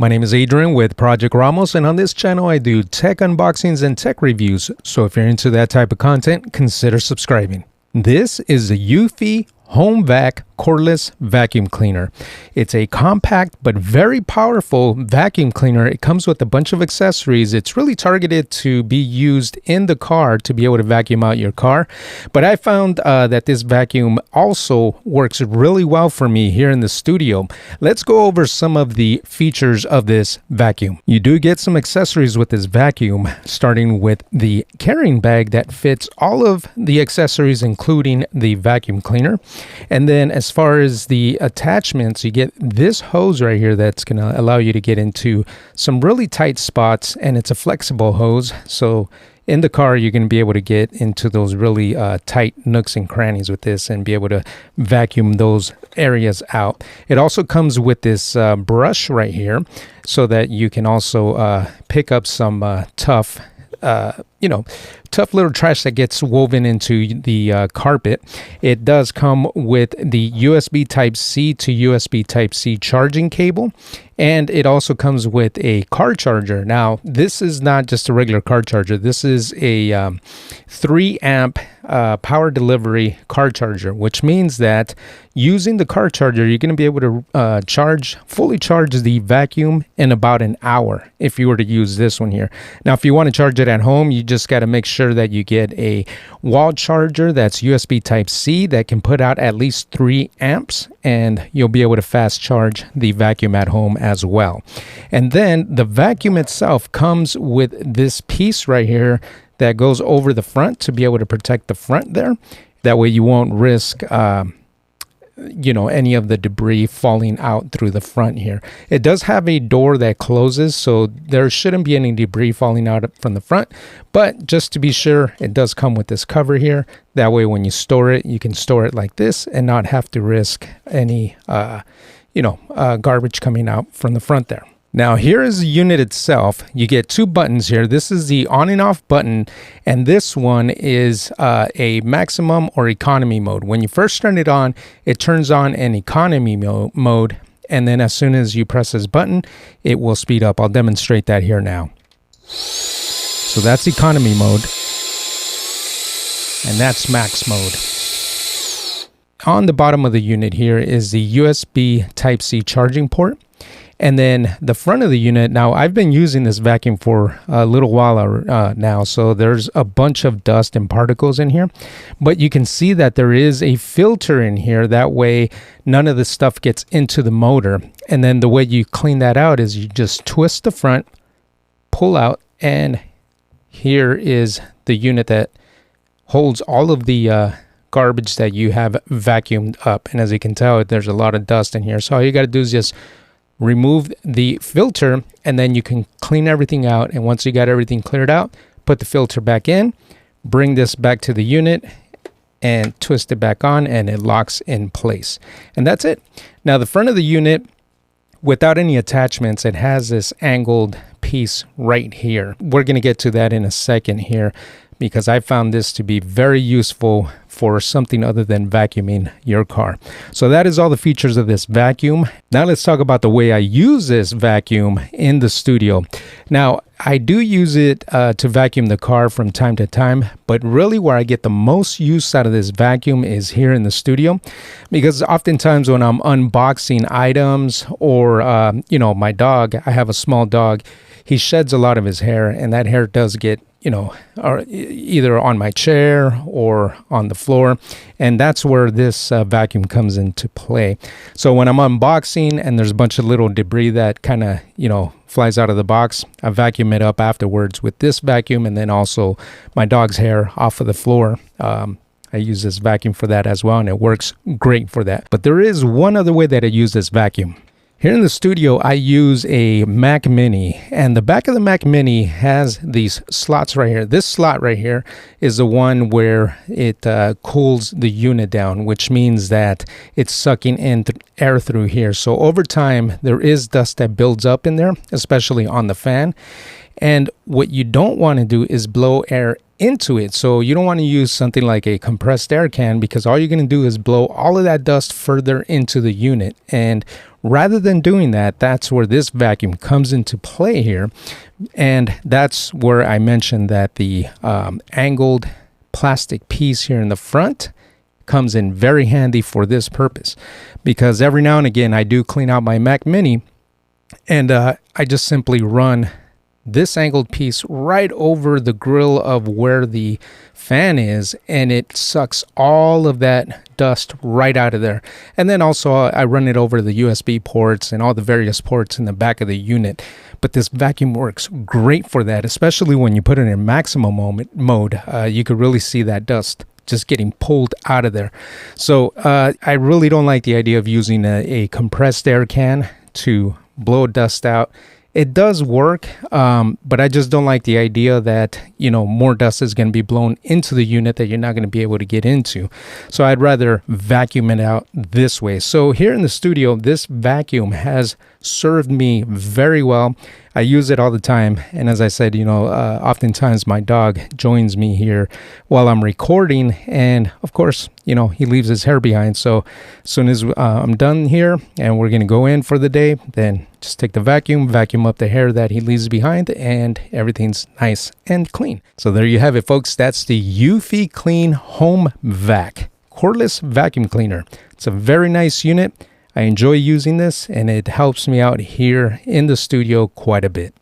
My name is Adrian with Project Ramos, and on this channel I do tech unboxings and tech reviews, so if you're into that type of content, consider subscribing. This is the Eufy HomeVac cordless vacuum cleaner. It's a compact but very powerful vacuum cleaner. It comes with a bunch of accessories. It's really targeted to be used in the car to be able to vacuum out your car. But I found that this vacuum also works really well for me here in the studio. Let's go over some of the features of this vacuum. You do get some accessories with this vacuum, starting with the carrying bag that fits all of the accessories, including the vacuum cleaner. And then as far as the attachments, you get this hose right here that's going to allow you to get into some really tight spots, and it's a flexible hose. So in the car, you're going to be able to get into those really tight nooks and crannies with this and be able to vacuum those areas out. It also comes with this brush right here so that you can also pick up some tough little trash that gets woven into the carpet. It does come with the USB Type-C to USB Type-C charging cable, and it also comes with a car charger. Now, this is not just a regular car charger. This is a 3 amp power delivery car charger, which means that using the car charger, you're going to be able to fully charge the vacuum in about an hour if you were to use this one here. Now, if you want to charge it at home, you just got to make sure that you get a wall charger that's USB Type-C that can put out at least 3 amps, and you'll be able to fast charge the vacuum at home as well. And then the vacuum itself comes with this piece right here that goes over the front to be able to protect the front there. That way you won't risk any of the debris falling out through the front here. It does have a door that closes, so there shouldn't be any debris falling out from the front, but just to be sure, it does come with this cover here. That way when you store it, you can store it like this and not have to risk any garbage coming out from the front there. Now, here is the unit itself. You get 2 buttons here. This is the on and off button, and this one is a maximum or economy mode. When you first turn it on, it turns on an economy mode, and then as soon as you press this button, it will speed up. I'll demonstrate that here now. So that's economy mode, and that's max mode. On the bottom of the unit here is the USB Type-C charging port. And then the front of the unit, now I've been using this vacuum for a little while now, so there's a bunch of dust and particles in here. But you can see that there is a filter in here. That way none of the stuff gets into the motor. And then the way you clean that out is you just twist the front, pull out, and here is the unit that holds all of the garbage that you have vacuumed up. And as you can tell, there's a lot of dust in here. So all you got to do is just remove the filter, and then you can clean everything out. And once you got everything cleared out, put the filter back in, bring this back to the unit, and twist it back on, and it locks in place. And that's it. Now, the front of the unit, without any attachments, it has this angled piece right here. We're going to get to that in a second here, because I found this to be very useful for something other than vacuuming your car. So that is all the features of this vacuum. Now let's talk about the way I use this vacuum in the studio. Now, I do use it to vacuum the car from time to time, but really where I get the most use out of this vacuum is here in the studio, because oftentimes when I'm unboxing items or, my dog, I have a small dog, he sheds a lot of his hair, and that hair does get or either on my chair or on the floor, and that's where this vacuum comes into play. So when I'm unboxing and there's a bunch of little debris that kind of flies out of the box, I vacuum it up afterwards with this vacuum, and then also my dog's hair off of the floor. I use this vacuum for that as well, and it works great for that. But there is one other way that I use this vacuum. Here in the studio, I use a Mac Mini, and the back of the Mac Mini has these slots right here. This slot right here is the one where it cools the unit down, which means that it's sucking in air through here. So over time, there is dust that builds up in there, especially on the fan. And what you don't want to do is blow air into it. So you don't want to use something like a compressed air can, because all you're going to do is blow all of that dust further into the unit. And rather than doing that, that's where this vacuum comes into play here. And that's where I mentioned that the angled plastic piece here in the front comes in very handy for this purpose, because every now and again I do clean out my Mac Mini, and I just simply run this angled piece right over the grill of where the fan is, and it sucks all of that dust right out of there. And then also I run it over the USB ports and all the various ports in the back of the unit. But this vacuum works great for that, especially when you put it in maximum mode. You could really see that dust just getting pulled out of there. So I really don't like the idea of using a compressed air can to blow dust out. It does work, but I just don't like the idea that, you know, more dust is going to be blown into the unit that you're not going to be able to get into. So I'd rather vacuum it out this way. So here in the studio, this vacuum has served me very well. I use it all the time. And as I said, you know, oftentimes my dog joins me here while I'm recording. And of course, you know, he leaves his hair behind. So as soon as I'm done here and we're going to go in for the day, then just take the vacuum up the hair that he leaves behind, and everything's nice and clean. So there you have it, folks. That's the Eufy Clean HomeVac cordless vacuum cleaner. It's a very nice unit. I enjoy using this, and it helps me out here in the studio quite a bit.